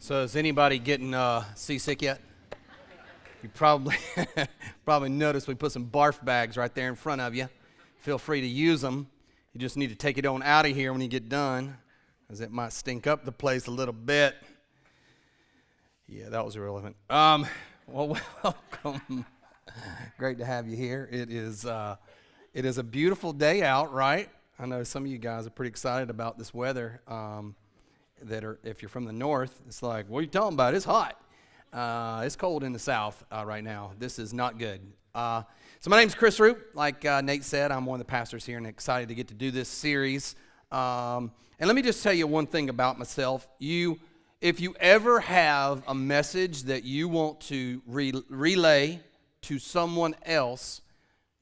So is anybody getting seasick yet? You probably probably noticed we put some barf bags right there in front of you. Feel free to use them. You just need to take it on out of here when you get done, because it might stink up the place a little bit. Yeah, that was irrelevant. Well, welcome. Great to have you here. It is a beautiful day out, right? I know some of you guys are pretty excited about this weather. If you're from the north, it's like, what are you talking about? It's hot. It's cold in the south right now. This is not good. So my name's Chris Root. Like Nate said, I'm one of the pastors here and excited to get to do this series. And let me just tell you one thing about myself. If you ever have a message that you want to relay to someone else,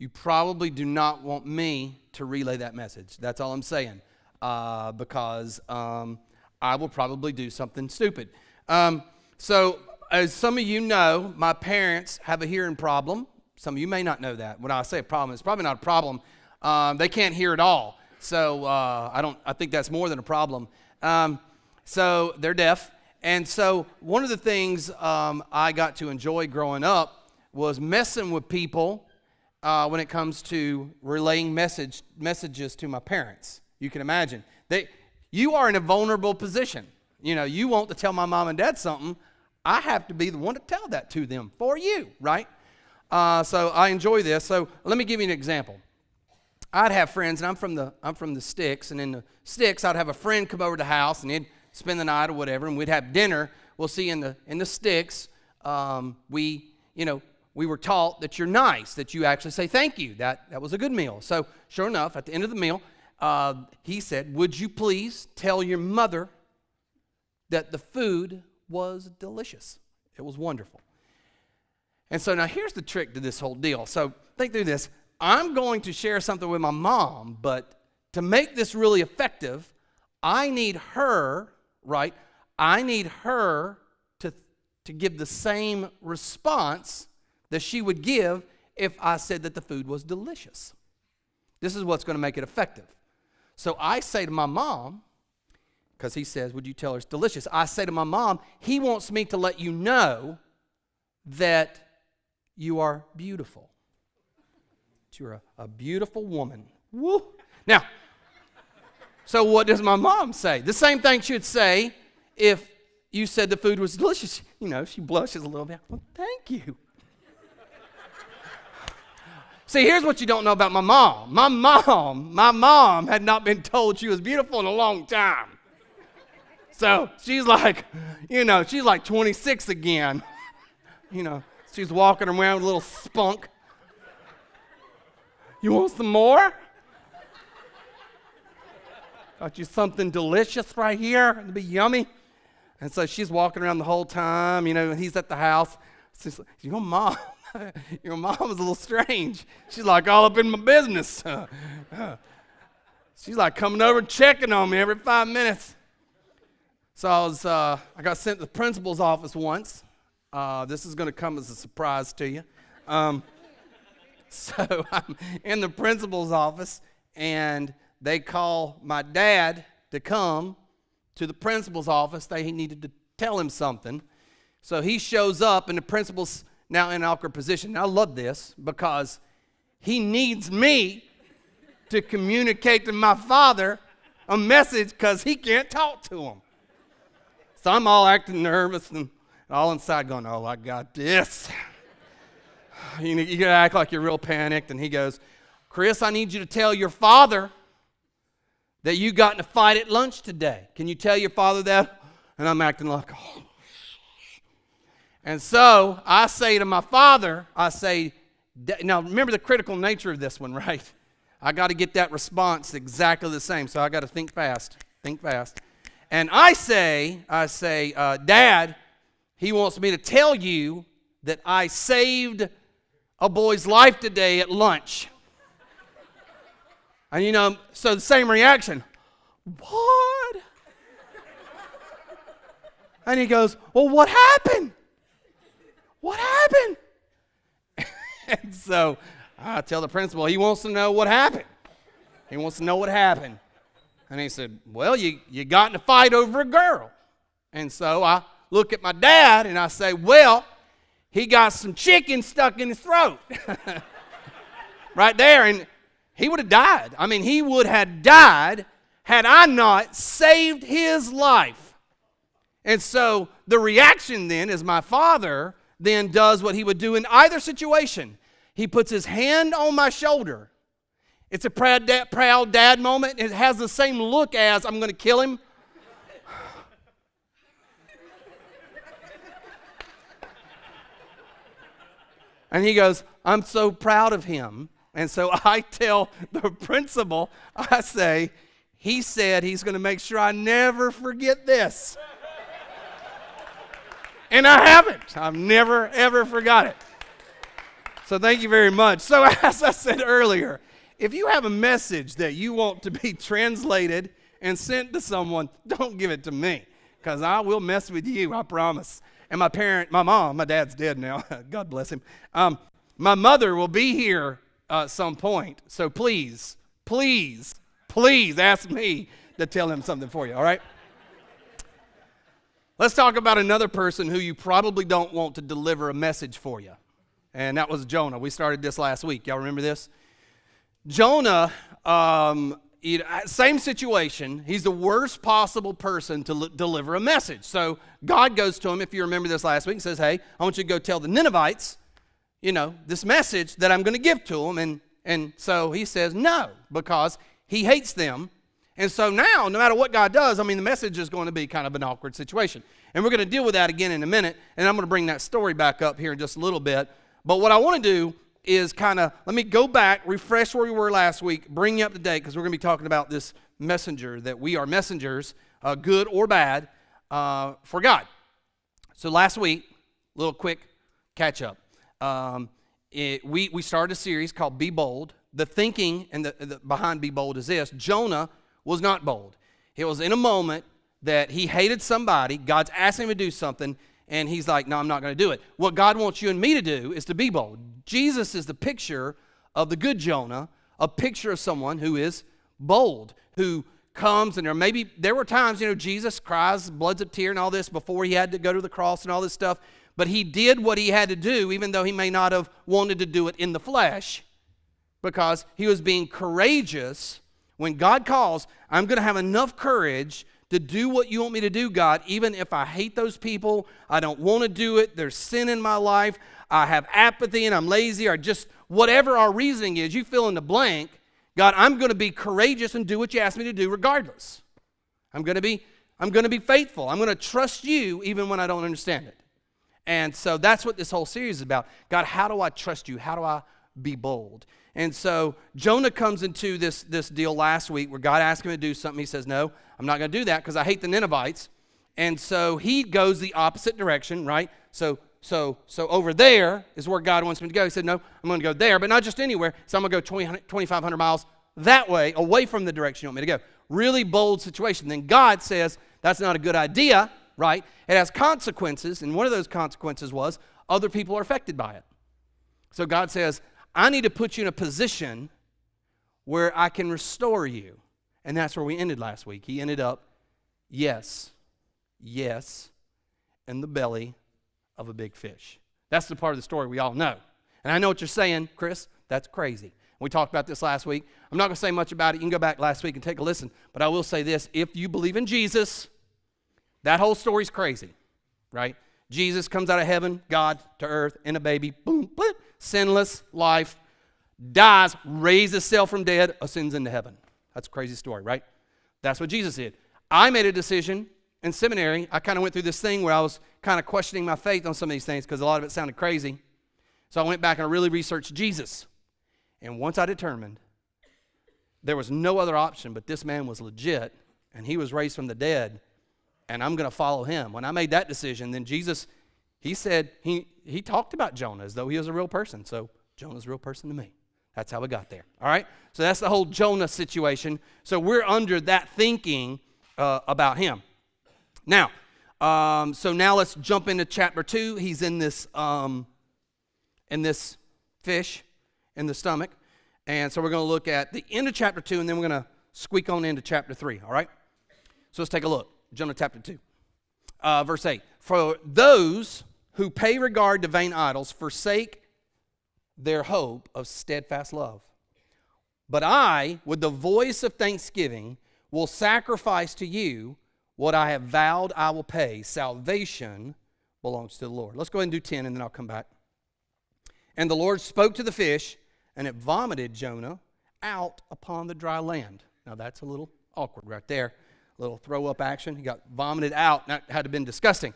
you probably do not want me to relay that message. That's all I'm saying. Because I will probably do something stupid. So as some of you know, my parents have a hearing problem. Some of you may not know that. When I say a problem, it's probably not a problem. They can't hear at all. So I think that's more than a problem. So they're deaf. And so one of the things I got to enjoy growing up was messing with people when it comes to relaying messages to my parents. You can imagine. You are in a vulnerable position. You know, you want to tell my mom and dad something. I have to be the one to tell that to them for you, right? So I enjoy this. So let me give you an example. I'd have friends, and I'm from the sticks, and in the sticks, I'd have a friend come over to the house, and he'd spend the night or whatever, and we'd have dinner. We'll see in the sticks, we were taught that you're nice, that you actually say thank you. That was a good meal. So sure enough, at the end of the meal, he said, would you please tell your mother that the food was delicious? It was wonderful. And so now here's the trick to this whole deal. So think through this. I'm going to share something with my mom, but to make this really effective, I need her, right? I need her to give the same response that she would give if I said that the food was delicious. This is what's going to make it effective. So I say to my mom, because he says, would you tell her it's delicious? I say to my mom, he wants me to let you know that you are beautiful. That you're a beautiful woman. Woo! Now, so what does my mom say? The same thing she would say if you said the food was delicious. You know, she blushes a little bit. Well, thank you. See, here's what you don't know about my mom. My mom had not been told she was beautiful in a long time. So she's like, she's like 26 again. She's walking around with a little spunk. You want some more? Got you something delicious right here. It'll be yummy. And so she's walking around the whole time, he's at the house. She's like, your mom is a little strange. She's like all up in my business. She's like coming over and checking on me every 5 minutes. So I got sent to the principal's office once. This is going to come as a surprise to you. So I'm in the principal's office, and they call my dad to come to the principal's office. They needed to tell him something. So he shows up, and the principal's now in an awkward position. Now, I love this because he needs me to communicate to my father a message because he can't talk to him. So I'm all acting nervous and all inside going, oh, I got this. You gotta act like you're real panicked. And he goes, Chris, I need you to tell your father that you got in a fight at lunch today. Can you tell your father that? And I'm acting like, oh. And so I say to my father, now remember the critical nature of this one, right? I got to get that response exactly the same. So I got to think fast. And I say, Dad, he wants me to tell you that I saved a boy's life today at lunch. And so the same reaction. What? And he goes, well, what happened? What happened? And so I tell the principal, he wants to know what happened. And he said, well, you got in a fight over a girl. And so I look at my dad and I say, well, he got some chicken stuck in his throat. Right there. And he would have died. I mean, he would have died had I not saved his life. And so the reaction then is my father then does what he would do in either situation. He puts his hand on my shoulder. It's a proud dad moment. It has the same look as I'm going to kill him. And he goes, I'm so proud of him. And so I tell the principal, I say, he said he's going to make sure I never forget this. And I haven't. I've never, ever forgot it. So thank you very much. So as I said earlier, if you have a message that you want to be translated and sent to someone, don't give it to me, because I will mess with you, I promise. And my mom, my dad's dead now, God bless him. My mother will be here at some point. So please, please, please ask me to tell him something for you, all right? Let's talk about another person who you probably don't want to deliver a message for you. And that was Jonah. We started this last week. Y'all remember this? Jonah, same situation. He's the worst possible person to deliver a message. So God goes to him, if you remember this last week, and says, hey, I want you to go tell the Ninevites, this message that I'm going to give to them. And so he says no, because he hates them. And so now, no matter what God does, the message is going to be kind of an awkward situation. And we're going to deal with that again in a minute. And I'm going to bring that story back up here in just a little bit. But what I want to do is let me go back, refresh where we were last week, bring you up to date, because we're going to be talking about this messenger, that we are messengers, good or bad, for God. So last week, little quick catch up. We started a series called Be Bold. The thinking and the behind Be Bold is this: Jonah was not bold. It was in a moment that he hated somebody. God's asking him to do something, and he's like, no, I'm not going to do it. What God wants you and me to do is to be bold. Jesus is the picture of the good Jonah, a picture of someone who is bold, who comes, and there were times, Jesus cries, bloods a tear and all this before he had to go to the cross and all this stuff, but he did what he had to do, even though he may not have wanted to do it in the flesh, because he was being courageous. When God calls, I'm going to have enough courage to do what you want me to do, God, even if I hate those people, I don't want to do it, there's sin in my life, I have apathy and I'm lazy, or just whatever our reasoning is, you fill in the blank. God, I'm going to be courageous and do what you ask me to do regardless. I'm going to be faithful. I'm going to trust you even when I don't understand it. And so that's what this whole series is about. God, how do I trust you? How do I be bold? And so Jonah comes into this deal last week where God asked him to do something. He says, no, I'm not going to do that because I hate the Ninevites. And so he goes the opposite direction, right? So over there is where God wants me to go. He said, no, I'm going to go there, but not just anywhere. So I'm going to go 2,500 miles that way, away from the direction you want me to go. Really bold situation. Then God says, that's not a good idea, right? It has consequences, and one of those consequences was other people are affected by it. So God says, I need to put you in a position where I can restore you. And that's where we ended last week. He ended up, yes, in the belly of a big fish. That's the part of the story we all know. And I know what you're saying, Chris, that's crazy. We talked about this last week. I'm not going to say much about it. You can go back last week and take a listen. But I will say this: if you believe in Jesus, that whole story's crazy, right? Jesus comes out of heaven, God to earth, in a baby, boom, blip, sinless life, dies, raises himself from dead, ascends into heaven. That's a crazy story, right? That's what Jesus did. I made a decision in seminary. I kind of went through this thing where I was kind of questioning my faith on some of these things because a lot of it sounded crazy. So I went back and I really researched Jesus. And once I determined there was no other option, but this man was legit, and he was raised from the dead, and I'm going to follow him. When I made that decision, then Jesus, he said, he talked about Jonah as though he was a real person. So Jonah's a real person to me. That's how we got there. All right? So that's the whole Jonah situation. So we're under that thinking about him. Now, so now let's jump into chapter 2. He's in this fish in the stomach. And so we're going to look at the end of chapter 2, and then we're going to squeak on into chapter 3. All right? So let's take a look. Jonah chapter 2. Verse 8. For those who pay regard to vain idols forsake their hope of steadfast love. But I, with the voice of thanksgiving, will sacrifice to you what I have vowed I will pay. Salvation belongs to the Lord. Let's go ahead and do 10, and then I'll come back. And the Lord spoke to the fish, and it vomited Jonah out upon the dry land. Now that's a little awkward right there. A little throw-up action. He got vomited out. That had to have been disgusting.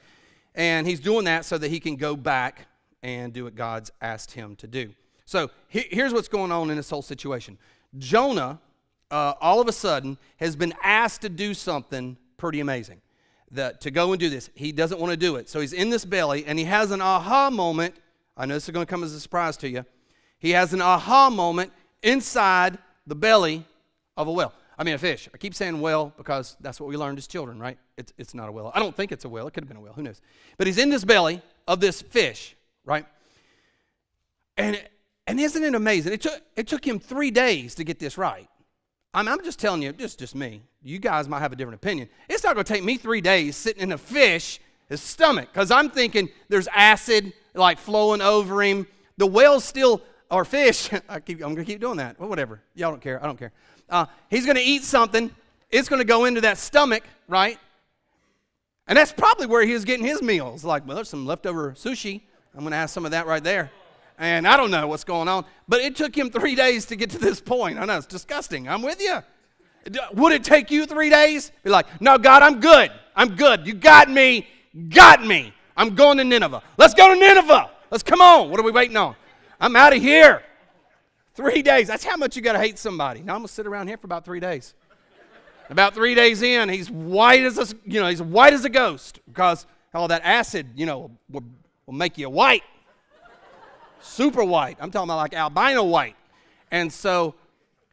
And he's doing that so that he can go back and do what God's asked him to do. So here's what's going on in this whole situation. Jonah, all of a sudden, has been asked to do something pretty amazing. To go and do this. He doesn't want to do it. So he's in this belly, and he has an aha moment. I know this is going to come as a surprise to you. He has an aha moment inside the belly of a fish. I keep saying well because that's what we learned as children, right? It's not a whale. I don't think it's a whale. It could have been a whale. Who knows? But he's in this belly of this fish, right? And isn't it amazing? It took him 3 days to get this right. I'm just telling you, just me. You guys might have a different opinion. It's not going to take me 3 days sitting in a fish's stomach because I'm thinking there's acid like flowing over him. The whale's still, or fish, I'm going to keep doing that. Well, whatever. Y'all don't care. I don't care. He's going to eat something. It's going to go into that stomach, right? And that's probably where he was getting his meals. Like, well, there's some leftover sushi. I'm going to have some of that right there. And I don't know what's going on. But it took him 3 days to get to this point. I know, it's disgusting. I'm with you. Would it take you 3 days? Be like, no, God, I'm good. I'm good. You got me. Got me. I'm going to Nineveh. Let's go to Nineveh. Let's come on. What are we waiting on? I'm out of here. 3 days. That's how much you got to hate somebody. Now I'm going to sit around here for about 3 days. About 3 days in, he's white as a ghost because all that acid, will make you white. Super white. I'm talking about like albino white. And so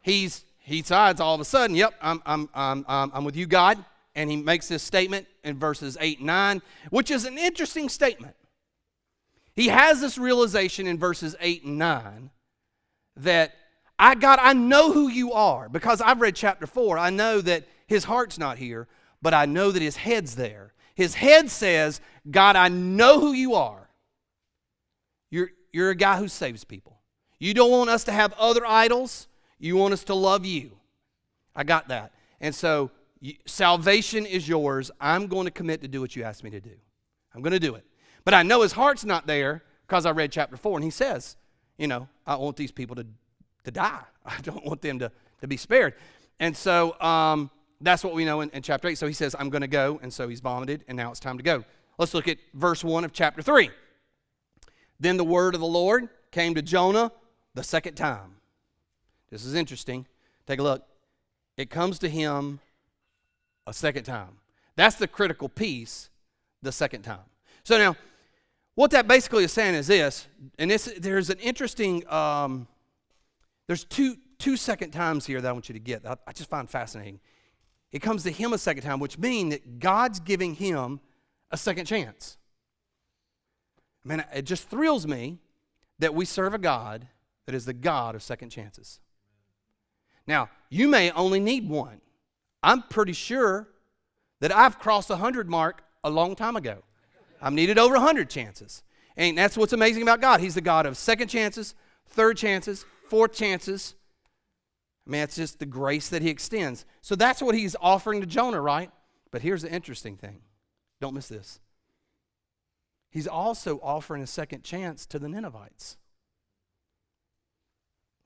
he decides all of a sudden, yep, I'm with you, God. And he makes this statement in verses 8 and 9, which is an interesting statement. He has this realization in verses 8 and 9 that, God, I know who you are. Because I've read chapter 4, I know that his heart's not here, but I know that his head's there. His head says, God, I know who you are. You're a guy who saves people. You don't want us to have other idols. You want us to love you. I got that. And so salvation is yours. I'm going to commit to do what you asked me to do. I'm going to do it. But I know his heart's not there because I read chapter 4, and he says, I want these people to die. I don't want them to be spared. And so that's what we know in chapter 8. So he says, I'm going to go, and so he's vomited, and now it's time to go. Let's look at verse 1 of chapter 3. Then the word of the Lord came to Jonah the second time. This is interesting. Take a look. It comes to him a second time. That's the critical piece, the second time. So now, what that basically is saying is this, and there's an interesting, there's two second times here that I want you to get. I just find fascinating. It comes to him a second time, which means that God's giving him a second chance. Man, it just thrills me that we serve a God that is the God of second chances. Now, you may only need one. I'm pretty sure that I've crossed the 100 mark a long time ago. I've needed over 100 chances. And that's what's amazing about God. He's the God of second chances, third chances, fourth chances. I mean, it's just the grace that he extends. So that's what he's offering to Jonah, right? But here's the interesting thing. Don't miss this. He's also offering a second chance to the Ninevites.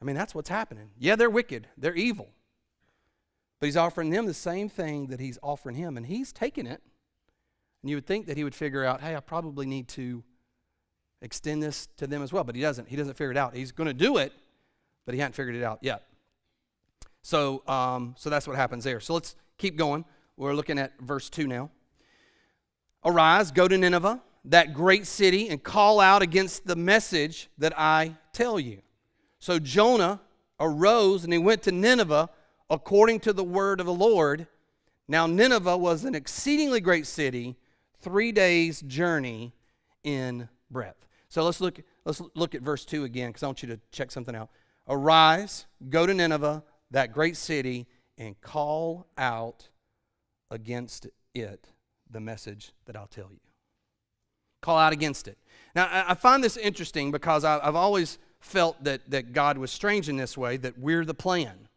I mean, that's what's happening. Yeah, they're wicked. They're evil. But he's offering them the same thing that he's offering him, and he's taking it. And you would think that he would figure out, hey, I probably need to extend this to them as well. But he doesn't. He doesn't figure it out. He's going to do it, but he hasn't figured it out yet. So that's what happens there. So let's keep going. We're looking at verse 2 now. Arise, go to Nineveh, that great city, and call out against the message that I tell you. So Jonah arose and he went to Nineveh according to the word of the Lord. Now Nineveh was an exceedingly great city, 3 days' journey in breadth. So let's look at verse 2 again, because I want you to check something out. Arise, go to Nineveh, that great city, and call out against it the message that I'll tell you. Call out against it. Now, I find this interesting because I've always felt that God was strange in this way, that we're the plan.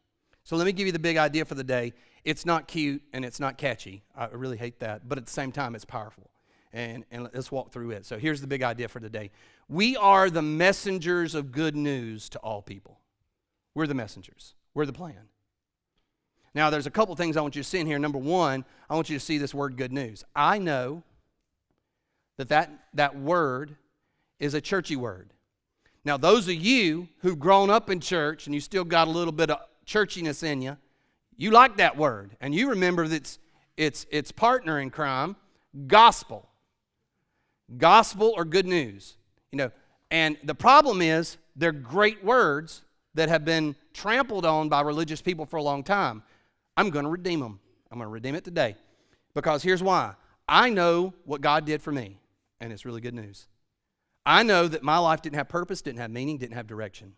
So let me give you the big idea for the day. It's not cute and it's not catchy. I really hate that. But at the same time, it's powerful. And let's walk through it. So here's the big idea for the day. We are the messengers of good news to all people. We're the messengers. We're the plan. Now, there's a couple things I want you to see in here. Number one, I want you to see this word good news. I know that word is a churchy word. Now, those of you who've grown up in church and you still got a little bit of churchiness in you, you like that word. And you remember that its partner in crime, gospel. Gospel or good news. And the problem is they're great words that have been trampled on by religious people for a long time. I'm going to redeem them. I'm going to redeem it today. Because here's why. I know what God did for me, and it's really good news. I know that my life didn't have purpose, didn't have meaning, didn't have direction.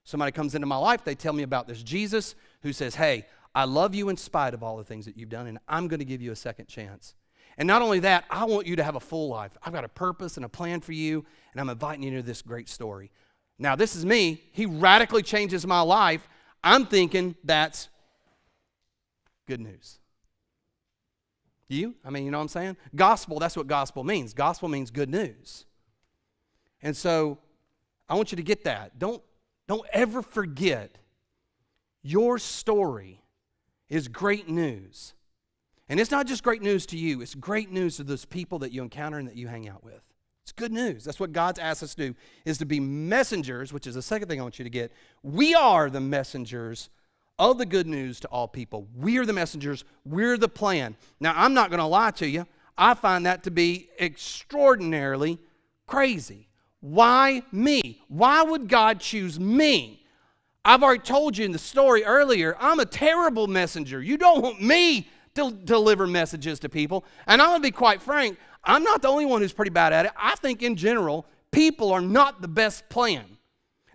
Somebody comes into my life, they tell me about this Jesus who says, hey, I love you in spite of all the things that you've done, and I'm going to give you a second chance. And not only that, I want you to have a full life. I've got a purpose and a plan for you, and I'm inviting you into this great story. Now, this is me. He radically changes my life. I'm thinking that's good news. You? You know what I'm saying? Gospel, that's what gospel means. Gospel means good news. And so, I want you to get that. Don't ever forget your story is great news. And it's not just great news to you, it's great news to those people that you encounter and that you hang out with. It's good news. That's what God's asked us to do, is to be messengers, which is the second thing I want you to get. We are the messengers of the good news to all people. We are the messengers. We're the plan. Now, I'm not going to lie to you. I find that to be extraordinarily crazy. Why me? Why would God choose me? I've already told you in the story earlier, I'm a terrible messenger. You don't want me to deliver messages to people. And I'm going to be quite frank, I'm not the only one who's pretty bad at it. I think in general, people are not the best plan.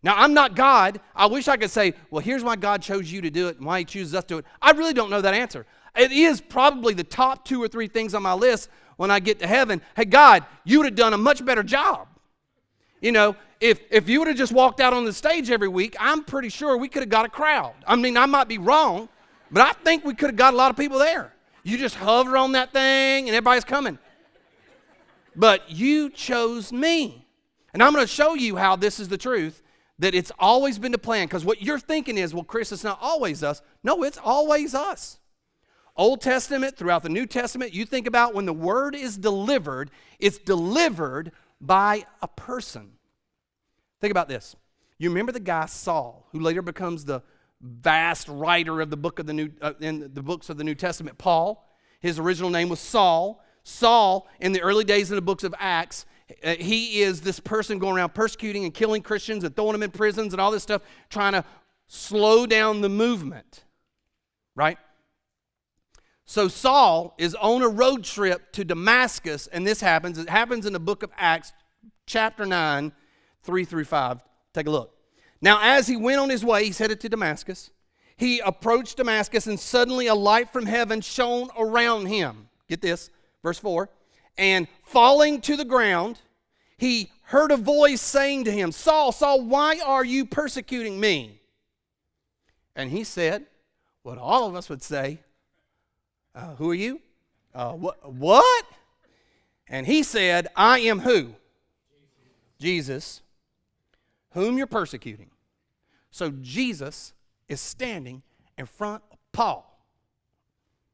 Now, I'm not God. I wish I could say, well, here's why God chose you to do it and why he chooses us to do it. I really don't know that answer. It is probably the top 2 or 3 things on my list when I get to heaven. Hey, God, you would have done a much better job. If you would have just walked out on the stage every week, I'm pretty sure we could have got a crowd. I might be wrong, but I think we could have got a lot of people there. You just hover on that thing and everybody's coming. But you chose me. And I'm going to show you how this is the truth, that it's always been the plan. Because what you're thinking is, well, Chris, it's not always us. No, it's always us. Old Testament, throughout the New Testament, you think about when the word is delivered, it's delivered by a person. Think about this. You remember the guy Saul, who later becomes the vast writer of the book of in the books of the New Testament, Paul. His original name was Saul. Saul, in the early days in the books of Acts, he is this person going around persecuting and killing Christians and throwing them in prisons and all this stuff, trying to slow down the movement, right? So Saul is on a road trip to Damascus, and this happens. It happens in the book of Acts, chapter 9, 3 through 5. Take a look. Now, as he went on his way, he's headed to Damascus. He approached Damascus, and suddenly a light from heaven shone around him. Get this, verse 4. And falling to the ground, he heard a voice saying to him, Saul, Saul, why are you persecuting me? And he said, what all of us would say, who are you? What? And he said, I am who? Jesus, whom you're persecuting. So Jesus is standing in front of Paul.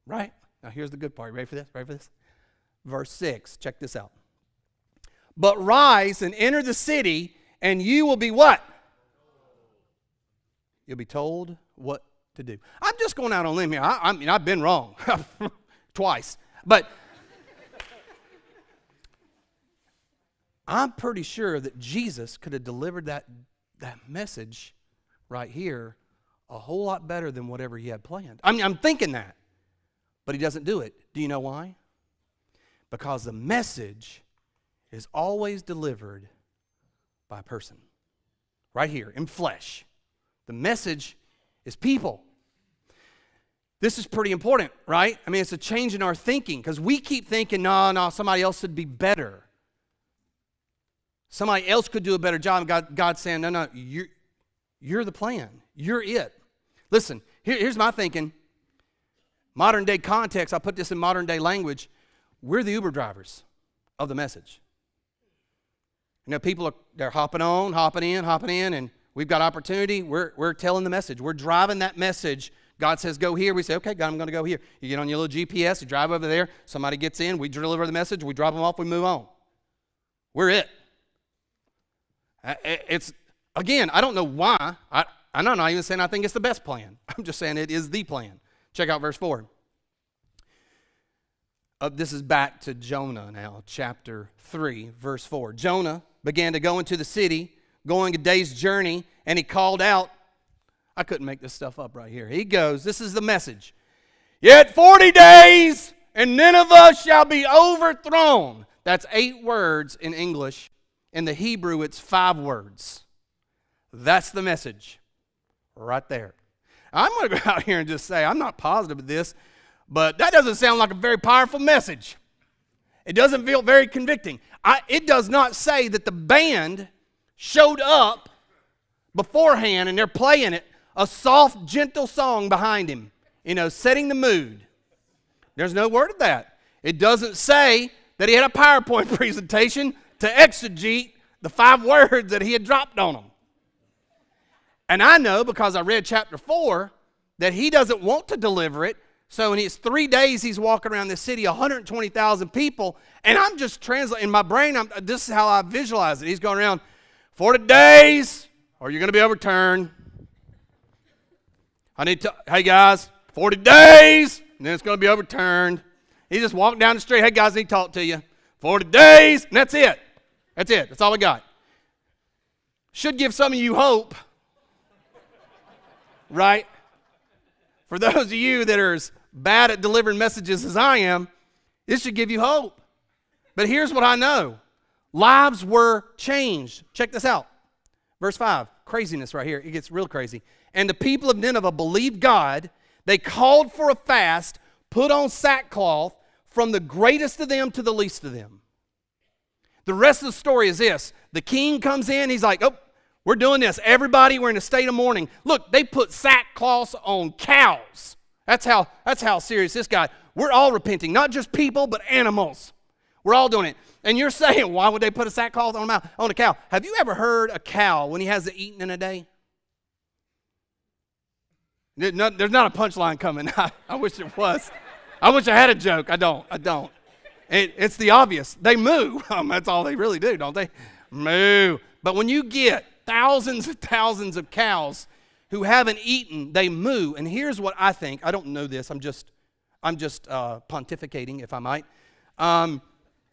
Right? Now here's the good part. Ready for this? Ready for this? Verse 6. Check this out. But rise and enter the city, and you will be what? You'll be told what to do. I'm just going out on a limb here. I've been wrong twice. But I'm pretty sure that Jesus could have delivered that message right here a whole lot better than whatever he had planned. I'm thinking that. But he doesn't do it. Do you know why? Because the message is always delivered by a person. Right here, in flesh. The message is people. This is pretty important, right? It's a change in our thinking, because we keep thinking, no, somebody else would be better. Somebody else could do a better job. God's saying, no, you're the plan. You're it. Listen, here's my thinking. Modern day context, I'll put this in modern day language. We're the Uber drivers of the message. You know, people they're hopping in, and we've got opportunity. We're telling the message. We're driving that message. God says, go here. We say, okay, God, I'm going to go here. You get on your little GPS, you drive over there. Somebody gets in. We deliver the message. We drop them off. We move on. We're it. It's, again, I don't know why. I'm not even saying I think it's the best plan. I'm just saying it is the plan. Check out verse 4. This is back to Jonah now, chapter 3, verse 4. Jonah began to go into the city, going a day's journey, and he called out. I couldn't make this stuff up right here. He goes, this is the message. Yet 40 days, and Nineveh shall be overthrown. That's 8 words in English. In the Hebrew, it's 5 words. That's the message right there. I'm going to go out here and just say, I'm not positive of this, but that doesn't sound like a very powerful message. It doesn't feel very convicting. It does not say that the band showed up beforehand and they're playing it, a soft, gentle song behind him, setting the mood. There's no word of that. It doesn't say that he had a PowerPoint presentation to exegete the 5 words that he had dropped on them. And I know, because I read chapter 4, that he doesn't want to deliver it. So in his 3 days, he's walking around the city, 120,000 people, and I'm just translating. In my brain, this is how I visualize it. He's going around, 40 days, or you're going to be overturned. Hey guys, 40 days, and then it's going to be overturned. He just walked down the street. Hey guys, I need to talk to you. 40 days, and that's it. That's it. That's all we got. Should give some of you hope, right? For those of you that are as bad at delivering messages as I am, this should give you hope. But here's what I know. Lives were changed. Check this out. Verse 5. Craziness right here. It gets real crazy. And the people of Nineveh believed God. They called for a fast, put on sackcloth, from the greatest of them to the least of them. The rest of the story is this. The king comes in. He's like, oh, we're doing this. Everybody, we're in a state of mourning. Look, they put sackcloths on cows. That's how serious this guy. We're all repenting, not just people, but animals. We're all doing it. And you're saying, why would they put a sackcloth on a cow? Have you ever heard a cow when he hasn't eaten in a day? There's not a punchline coming. I wish there was. I wish I had a joke. I don't. It's the obvious. They moo. That's all they really do, don't they? Moo. But when you get thousands and thousands of cows who haven't eaten, they moo. And here's what I think. I don't know this. I'm just pontificating, if I might.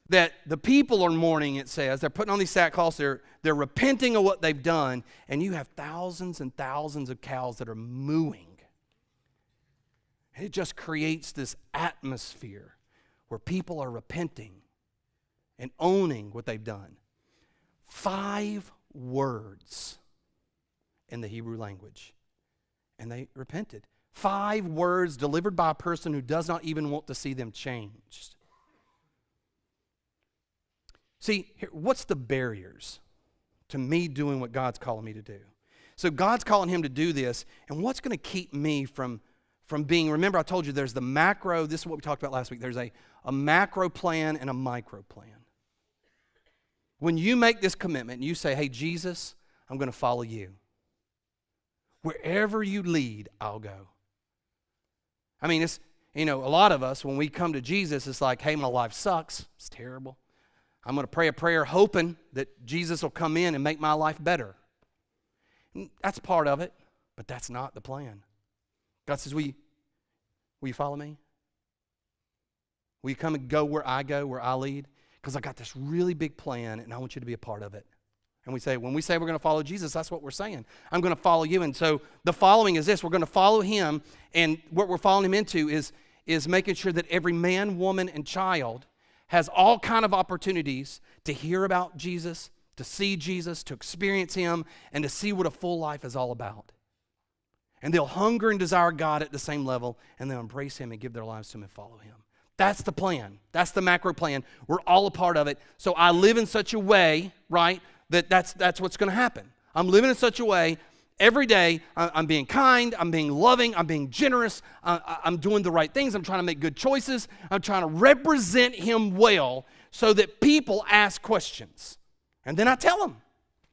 That the people are mourning, it says. They're putting on these sackcloths. They're repenting of what they've done. And you have thousands and thousands of cows that are mooing. It just creates this atmosphere where people are repenting and owning what they've done. 5 words in the Hebrew language. And they repented. 5 words delivered by a person who does not even want to see them changed. See, what's the barriers to me doing what God's calling me to do? So God's calling him to do this, and what's going to keep me from being, remember I told you there's the macro, this is what we talked about last week, there's a macro plan and a micro plan. When you make this commitment and you say, hey, Jesus, I'm going to follow you. Wherever you lead, I'll go. I mean, it's, a lot of us, when we come to Jesus, it's like, hey, my life sucks. It's terrible. I'm going to pray a prayer hoping that Jesus will come in and make my life better. That's part of it, but that's not the plan. God says, will you follow me? Will you come and go, where I lead? Because I got this really big plan, and I want you to be a part of it. And when we say we're going to follow Jesus, that's what we're saying. I'm going to follow you. And so the following is this. We're going to follow him, and what we're following him into is making sure that every man, woman, and child has all kind of opportunities to hear about Jesus, to see Jesus, to experience him, and to see what a full life is all about. And they'll hunger and desire God at the same level, and they'll embrace him and give their lives to him and follow him. That's the plan. That's the macro plan. We're all a part of it. So I live in such a way, right, that's what's going to happen. I'm living in such a way every day. I'm being kind. I'm being loving. I'm being generous. I'm doing the right things. I'm trying to make good choices. I'm trying to represent him well so that people ask questions. And then I tell them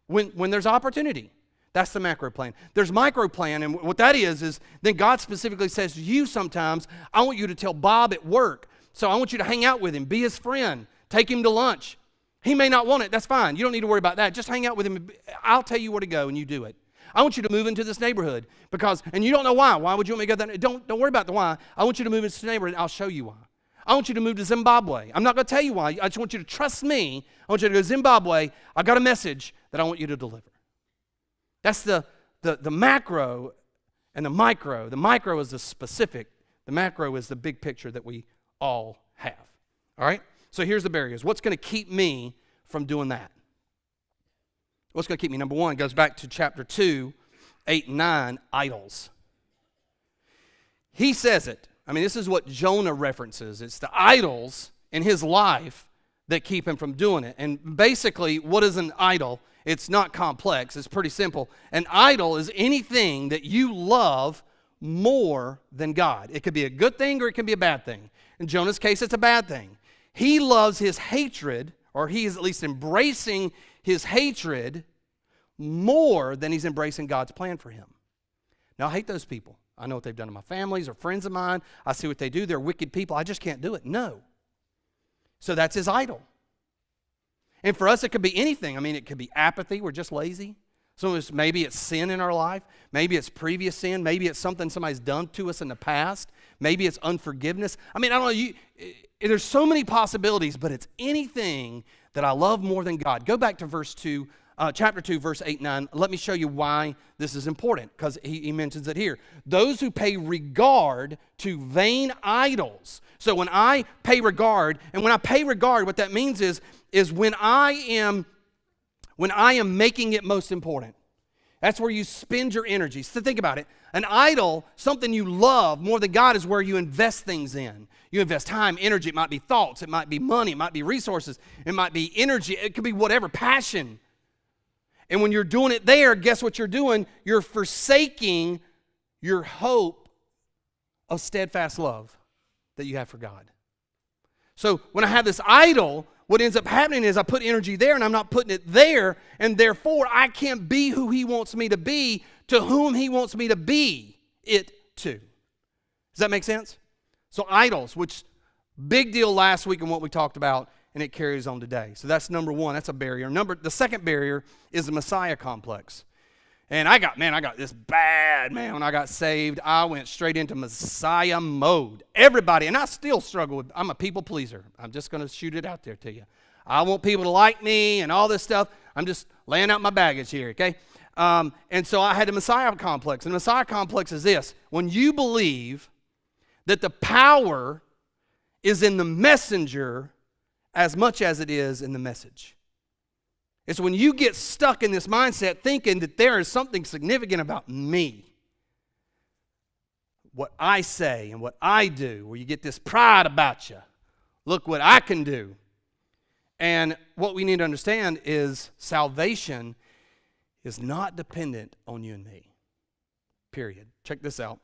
when there's opportunity. That's the macro plan. There's micro plan, and what that is then God specifically says to you sometimes, I want you to tell Bob at work, so I want you to hang out with him, be his friend, take him to lunch. He may not want it, that's fine. You don't need to worry about that. Just hang out with him. I'll tell you where to go, and you do it. I want you to move into this neighborhood because, and you don't know why. Why would you want me to go there? Don't worry about the why. I want you to move into the neighborhood, and I'll show you why. I want you to move to Zimbabwe. I'm not going to tell you why. I just want you to trust me. I want you to go to Zimbabwe. I got a message that I want you to deliver. That's the macro and the micro. The micro is the specific. The macro is the big picture that we all have. All right? So here's the barriers. What's going to keep me from doing that? What's going to keep me? Number one, goes back to chapter 2, 8 and 9, idols. He says it. I mean, this is what Jonah references. It's the idols in his life that keep him from doing it. And basically, what is an idol? It's not complex. It's pretty simple. An idol is anything that you love more than God. It could be a good thing or it can be a bad thing. In Jonah's case, it's a bad thing. He loves his hatred, or he is at least embracing his hatred more than he's embracing God's plan for him. Now, I hate those people. I know what they've done to my families or friends of mine. I see what they do. They're wicked people. I just can't do it. No. So that's his idol. And for us, it could be anything. I mean, it could be apathy. We're just lazy. So maybe it's sin in our life. Maybe it's previous sin. Maybe it's something somebody's done to us in the past. Maybe it's unforgiveness. I mean, I don't know. There's so many possibilities, but it's anything that I love more than God. Go back to chapter 2, verse 8 and 9. Let me show you why this is important, because he mentions it here. Those who pay regard to vain idols. So when I pay regard, and when I pay regard, what that means is when I am making it most important. That's where you spend your energy. So think about it. An idol, something you love more than God, is where you invest things in. You invest time, energy. It might be thoughts. It might be money. It might be resources. It might be energy. It could be whatever, passion. And when you're doing it there, guess what you're doing? You're forsaking your hope of steadfast love that you have for God. So when I have this idol, what ends up happening is I put energy there and I'm not putting it there, and therefore I can't be who he wants me to be, to whom he wants me to be it to. Does that make sense? So idols, which big deal last week in what we talked about, and it carries on today. So that's number one. That's a barrier. The second barrier is the Messiah complex. And I got this bad, man. When I got saved, I went straight into Messiah mode. Everybody, and I still struggle with, I'm a people pleaser. I'm just going to shoot it out there to you. I want people to like me and all this stuff. I'm just laying out my baggage here, okay? And so I had the Messiah complex. And the Messiah complex is this. When you believe that the power is in the messenger as much as it is in the message. It's when you get stuck in this mindset thinking that there is something significant about me, what I say and what I do, where you get this pride about you. Look what I can do. And what we need to understand is salvation is not dependent on you and me. Period. Check this out.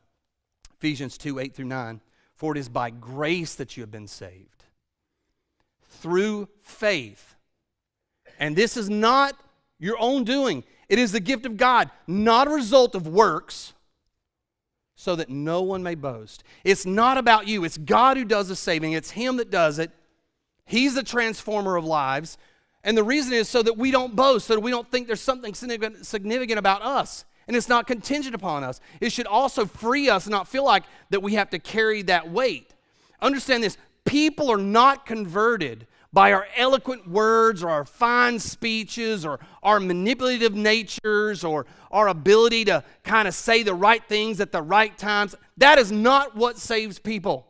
Ephesians 2, 8 through 9. For it is by grace that you have been saved, through faith. And this is not your own doing. It is the gift of God, not a result of works, so that no one may boast. It's not about you. It's God who does the saving. It's him that does it. He's the transformer of lives. And the reason is so that we don't boast, so that we don't think there's something significant about us. And it's not contingent upon us. It should also free us and not feel like that we have to carry that weight. Understand this. People are not converted by our eloquent words or our fine speeches or our manipulative natures or our ability to kind of say the right things at the right times. That is not what saves people.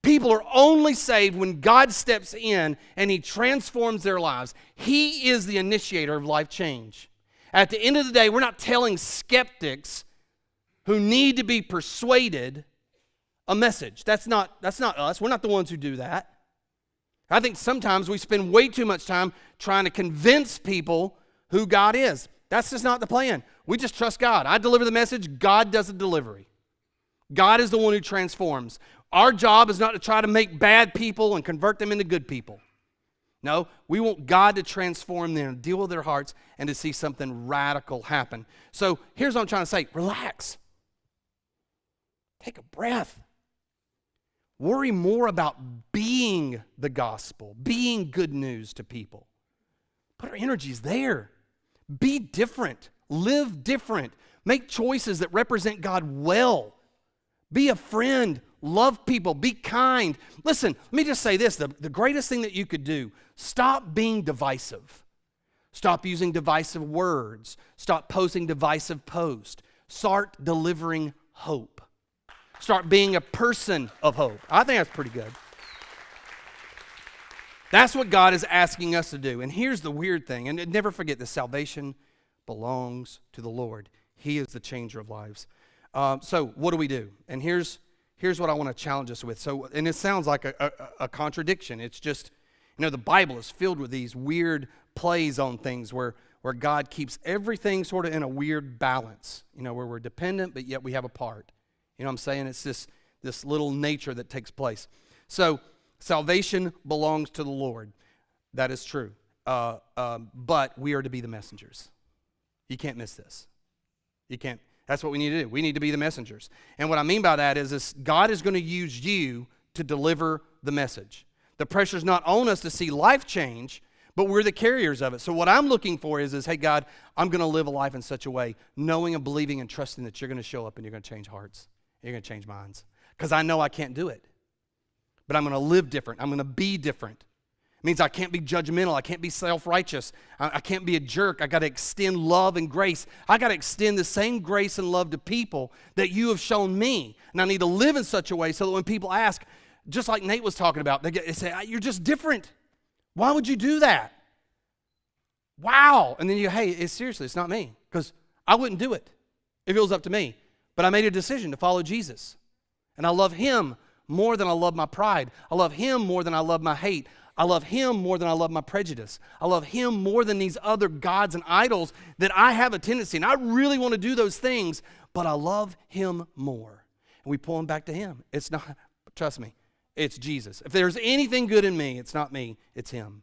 People are only saved when God steps in and he transforms their lives. He is the initiator of life change. At the end of the day, we're not telling skeptics who need to be persuaded a message. That's not us. We're not the ones who do that. I think sometimes we spend way too much time trying to convince people who God is. That's just not the plan. We just trust God. I deliver the message. God does the delivery. God is the one who transforms. Our job is not to try to make bad people and convert them into good people. No, we want God to transform them, deal with their hearts, and to see something radical happen. So here's what I'm trying to say. Relax. Take a breath. Worry more about being the gospel, being good news to people. Put our energies there. Be different. Live different. Make choices that represent God well. Be a friend. Love people. Be kind. Listen, let me just say this. The greatest thing that you could do, stop being divisive. Stop using divisive words. Stop posting divisive posts. Start delivering hope. Start being a person of hope. I think that's pretty good. That's what God is asking us to do. And here's the weird thing, and never forget this, salvation belongs to the Lord. He is the changer of lives. So what do we do? And here's what I want to challenge us with. So, and it sounds like a contradiction. It's just, the Bible is filled with these weird plays on things where God keeps everything sort of in a weird balance, where we're dependent, but yet we have a part. You know what I'm saying? It's this little nature that takes place. So salvation belongs to the Lord. That is true. But we are to be the messengers. You can't miss this. You can't. That's what we need to do. We need to be the messengers. And what I mean by that is God is going to use you to deliver the message. The pressure's not on us to see life change, but we're the carriers of it. So what I'm looking for is hey, God, I'm going to live a life in such a way, knowing and believing and trusting that you're going to show up and you're going to change hearts. You're going to change minds. Because I know I can't do it. But I'm going to live different. I'm going to be different. It means I can't be judgmental. I can't be self-righteous. I can't be a jerk. I got to extend love and grace. I got to extend the same grace and love to people that you have shown me. And I need to live in such a way so that when people ask, just like Nate was talking about, they say, you're just different. Why would you do that? Wow. And then seriously, it's not me. Because I wouldn't do it if it was up to me. But I made a decision to follow Jesus. And I love him more than I love my pride. I love him more than I love my hate. I love him more than I love my prejudice. I love him more than these other gods and idols that I have a tendency. And I really want to do those things, but I love him more. And we pull him back to him. It's not, trust me, it's Jesus. If there's anything good in me, it's not me, it's him.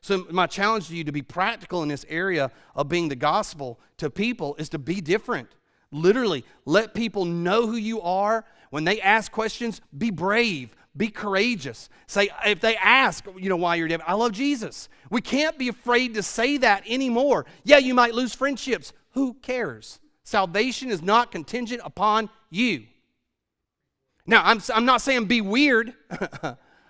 So my challenge to you to be practical in this area of being the gospel to people is to be different. Literally, let people know who you are. When they ask questions, be brave, be courageous. Say, if they ask, why you're different, I love Jesus. We can't be afraid to say that anymore. Yeah, you might lose friendships. Who cares? Salvation is not contingent upon you. Now, I'm not saying be weird.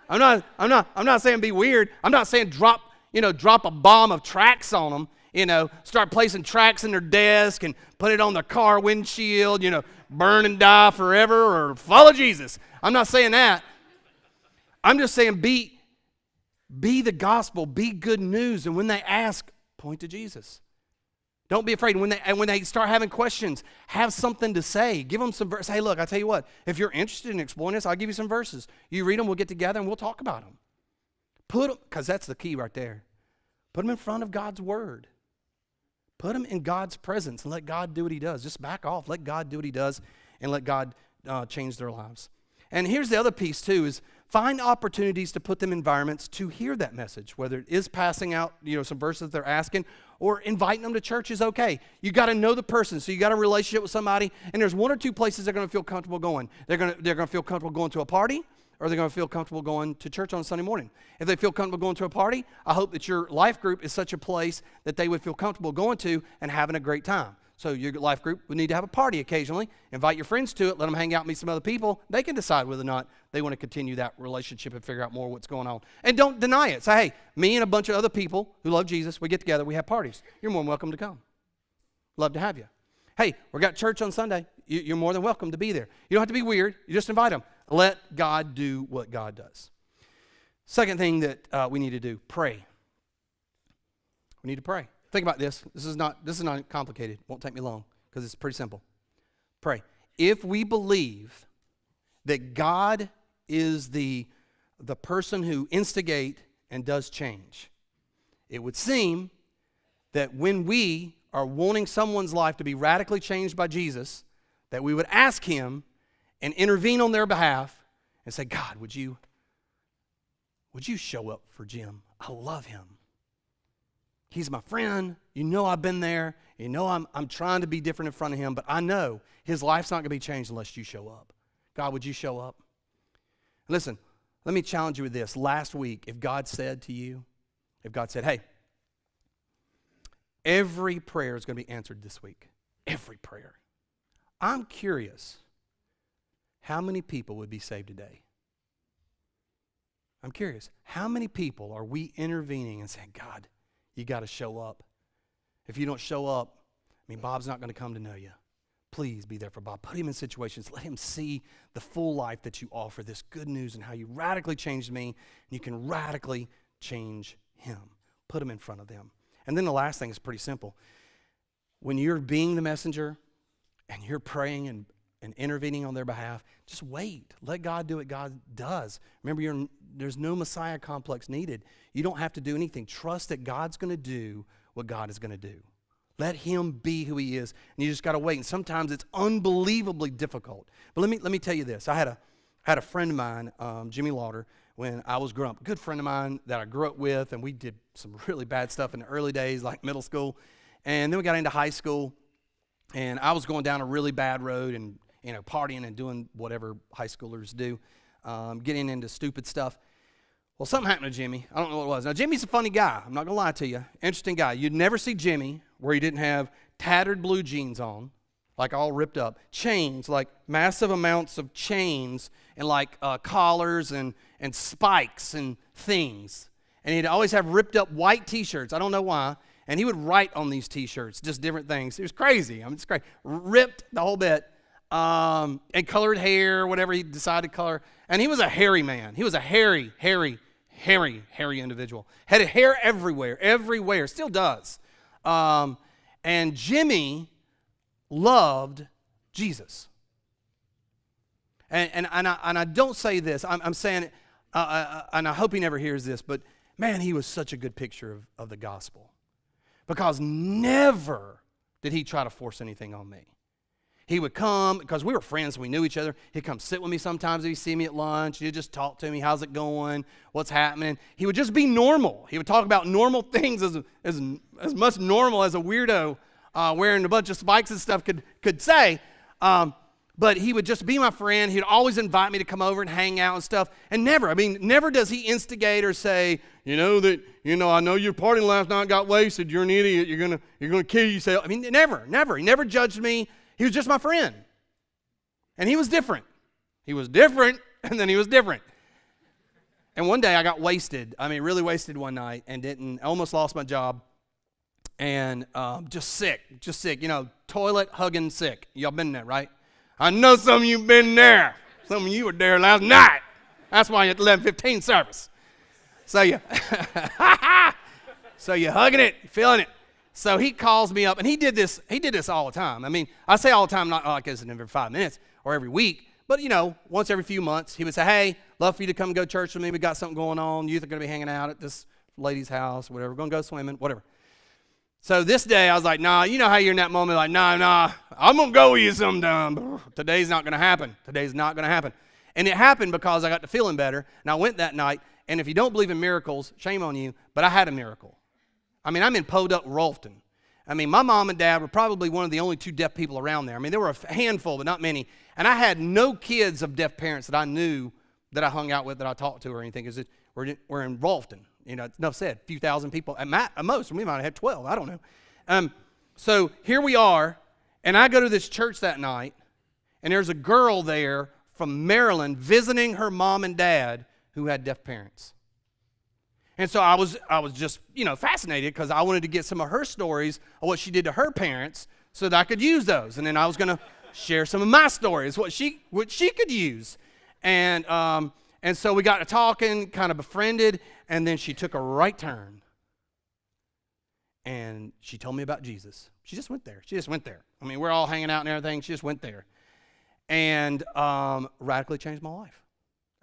I'm not saying be weird. I'm not saying drop a bomb of tracts on them. Start placing tracts in their desk and put it on their car windshield, burn and die forever or follow Jesus. I'm not saying that. I'm just saying be the gospel, be good news. And when they ask, point to Jesus. Don't be afraid. When they start having questions, have something to say. Give them some verses. Hey, look, I tell you what, if you're interested in exploring this, I'll give you some verses. You read them, we'll get together and we'll talk about them. Put them, because that's the key right there. Put them in front of God's word. Put them in God's presence and let God do what he does. Just back off. Let God do what he does and let God change their lives. And here's the other piece too, is find opportunities to put them in environments to hear that message, whether it is passing out, some verses they're asking, or inviting them to church is okay. You got to know the person, so you got a relationship with somebody, and there's one or two places they're going to feel comfortable going. They're going to feel comfortable going to a party, or they're going to feel comfortable going to church on Sunday morning. If they feel comfortable going to a party, I hope that your life group is such a place that they would feel comfortable going to and having a great time. So your life group would need to have a party occasionally. Invite your friends to it. Let them hang out and meet some other people. They can decide whether or not they want to continue that relationship and figure out more what's going on. And don't deny it. Say, hey, me and a bunch of other people who love Jesus, we get together, we have parties. You're more than welcome to come. Love to have you. Hey, we got church on Sunday. You're more than welcome to be there. You don't have to be weird. You just invite them. Let God do what God does. Second thing that we need to do, pray. We need to pray. Think about this. This is not complicated. Won't take me long because it's pretty simple. Pray. If we believe that God is the person who instigates and does change. It would seem that when we are wanting someone's life to be radically changed by Jesus, that we would ask him and intervene on their behalf and say, God, would you show up for Jim? I love him. He's my friend. You know I've been there. You know I'm trying to be different in front of him, but I know his life's not going to be changed unless you show up. God, would you show up? Listen, let me challenge you with this. Last week, if God said, hey, every prayer is going to be answered this week. Every prayer. I'm curious how many people would be saved today. I'm curious. How many people are we intervening and saying, God, you got to show up. If you don't show up, Bob's not going to come to know you. Please be there for Bob. Put him in situations. Let him see the full life that you offer, this good news and how you radically changed me, and you can radically change him. Put him in front of them. And then the last thing is pretty simple. When you're being the messenger and you're praying and intervening on their behalf, just wait. Let God do what God does. Remember, there's no Messiah complex needed. You don't have to do anything. Trust that God's going to do what God is going to do. Let him be who he is, and you just got to wait. And sometimes it's unbelievably difficult. But let me tell you this. I had a friend of mine, Jimmy Lauder, when I was growing up. A good friend of mine that I grew up with, and we did some really bad stuff in the early days, like middle school. And then we got into high school, and I was going down a really bad road and partying and doing whatever high schoolers do, getting into stupid stuff. Well, something happened to Jimmy. I don't know what it was. Now, Jimmy's a funny guy. I'm not going to lie to you. Interesting guy. You'd never see Jimmy where he didn't have tattered blue jeans on, like all ripped up, chains, like massive amounts of chains, and like collars and spikes and things. And he'd always have ripped up white T-shirts. I don't know why. And he would write on these T-shirts, just different things. It was crazy. It's crazy. Ripped the whole bit. And colored hair, whatever he decided to color. And he was a hairy man. He was a hairy individual. Had hair everywhere, still does. And Jimmy loved Jesus. And I don't say this, I'm saying it, and I hope he never hears this, but man, he was such a good picture of the gospel. Because never did he try to force anything on me. He would come, because we were friends, we knew each other. He'd come sit with me sometimes if he'd see me at lunch. He'd just talk to me, how's it going, what's happening. He would just be normal. He would talk about normal things as much normal as a weirdo wearing a bunch of spikes and stuff could say. But he would just be my friend. He'd always invite me to come over and hang out and stuff. And never does he instigate or say, I know you're partying last night, got wasted, you're an idiot, you're gonna kill yourself. Never. He never judged me. He was just my friend. And he was different. He was different, and then he was different. And one day I got wasted. Really wasted one night and almost lost my job. And just sick, toilet hugging sick. Y'all been there, right? I know some of you been there. Some of you were there last night. That's why you're at 11:15 service. So you're hugging it, feeling it. So he calls me up, and he did this all the time. I say all the time, not like it's every 5 minutes or every week, but once every few months, he would say, hey, love for you to come go to church with me. We got something going on. Youth are going to be hanging out at this lady's house, whatever. We're going to go swimming, whatever. So this day, I was like, nah, you know how you're in that moment, like, nah, I'm going to go with you sometime. Today's not going to happen. And it happened because I got to feeling better, and I went that night, and if you don't believe in miracles, shame on you, but I had a miracle. I'm in Podunk, Rolfton. My mom and dad were probably one of the only two deaf people around there. There were a handful, but not many. And I had no kids of deaf parents that I knew that I hung out with, that I talked to or anything, because we're in Rolfton. Enough said, a few thousand people. At most, we might have had 12. I don't know. So here we are, and I go to this church that night, and there's a girl there from Maryland visiting her mom and dad who had deaf parents. And so I was just, fascinated, because I wanted to get some of her stories of what she did to her parents so that I could use those. And then I was going to share some of my stories, what she could use. And so we got to talking, kind of befriended, and then she took a right turn. And she told me about Jesus. She just went there. We're all hanging out and everything. She just went there. and radically changed my life.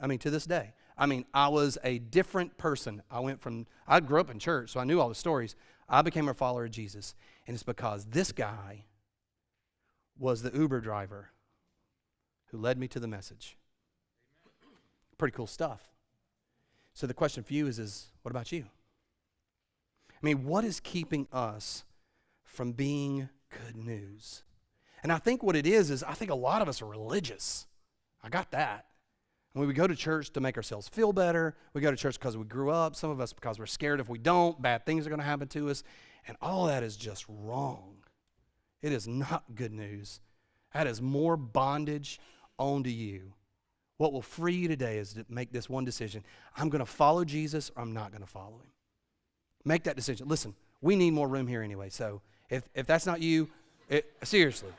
I mean, to this day. I mean, I was a different person. I grew up in church, so I knew all the stories. I became a follower of Jesus, and it's because this guy was the Uber driver who led me to the message. Pretty cool stuff. So the question for you is what about you? I mean, what is keeping us from being good news? And I think what it is I think a lot of us are religious. I got that. And we go to church to make ourselves feel better. We go to church because we grew up. Some of us because we're scared if we don't, bad things are going to happen to us. And all that is just wrong. It is not good news. That is more bondage onto you. What will free you today is to make this one decision. I'm going to follow Jesus or I'm not going to follow him. Make that decision. Listen, we need more room here anyway. So if that's not you, seriously.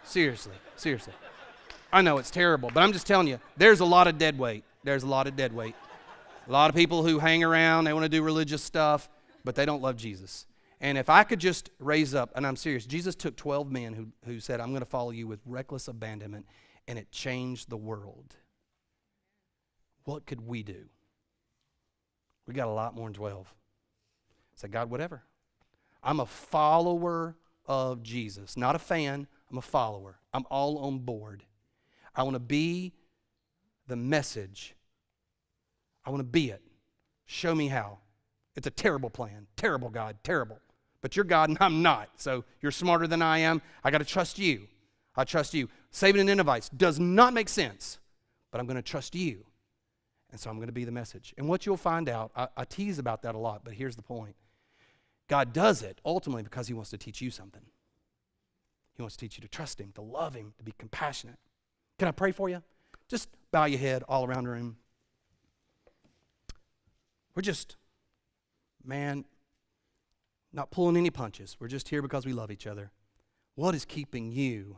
I know it's terrible, but I'm just telling you, there's a lot of dead weight. A lot of people who hang around, they want to do religious stuff, but they don't love Jesus. And if I could just raise up, and I'm serious, Jesus took 12 men who said, I'm going to follow you with reckless abandonment, and it changed the world. What could we do? We got a lot more than 12. Say, God, whatever. I'm a follower of Jesus, not a fan. I'm a follower. I'm all on board. I want to be the message. I want to be it. Show me how. It's a terrible plan. Terrible, God. Terrible. But you're God and I'm not. So you're smarter than I am. I got to trust you. I trust you. Saving the Ninevites does not make sense, but I'm going to trust you. And so I'm going to be the message. And what you'll find out, I tease about that a lot, but here's the point. God does it ultimately because he wants to teach you something. He wants to teach you to trust him, to love him, to be compassionate. Can I pray for you? Just bow your head all around the room. We're just, not pulling any punches. We're just here because we love each other. What is keeping you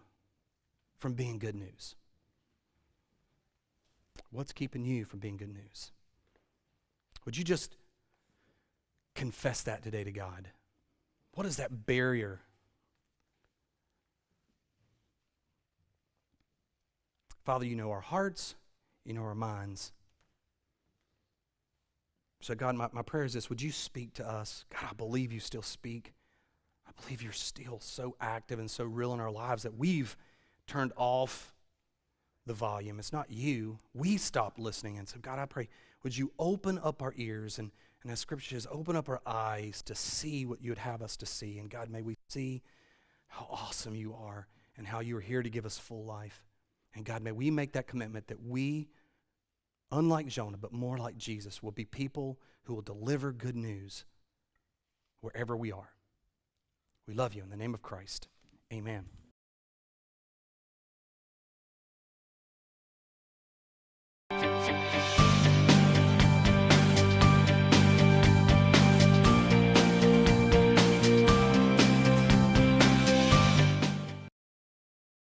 from being good news? What's keeping you from being good news? Would you just confess that today to God? What is that barrier? Father, you know our hearts, you know our minds. So God, my prayer is this, would you speak to us? God, I believe you still speak. I believe you're still so active and so real in our lives that we've turned off the volume. It's not you. We stopped listening. And so God, I pray, would you open up our ears and as Scripture says, open up our eyes to see what you would have us to see. And God, may we see how awesome you are and how you are here to give us full life. And God, may we make that commitment that we, unlike Jonah, but more like Jesus, will be people who will deliver good news wherever we are. We love you in the name of Christ. Amen.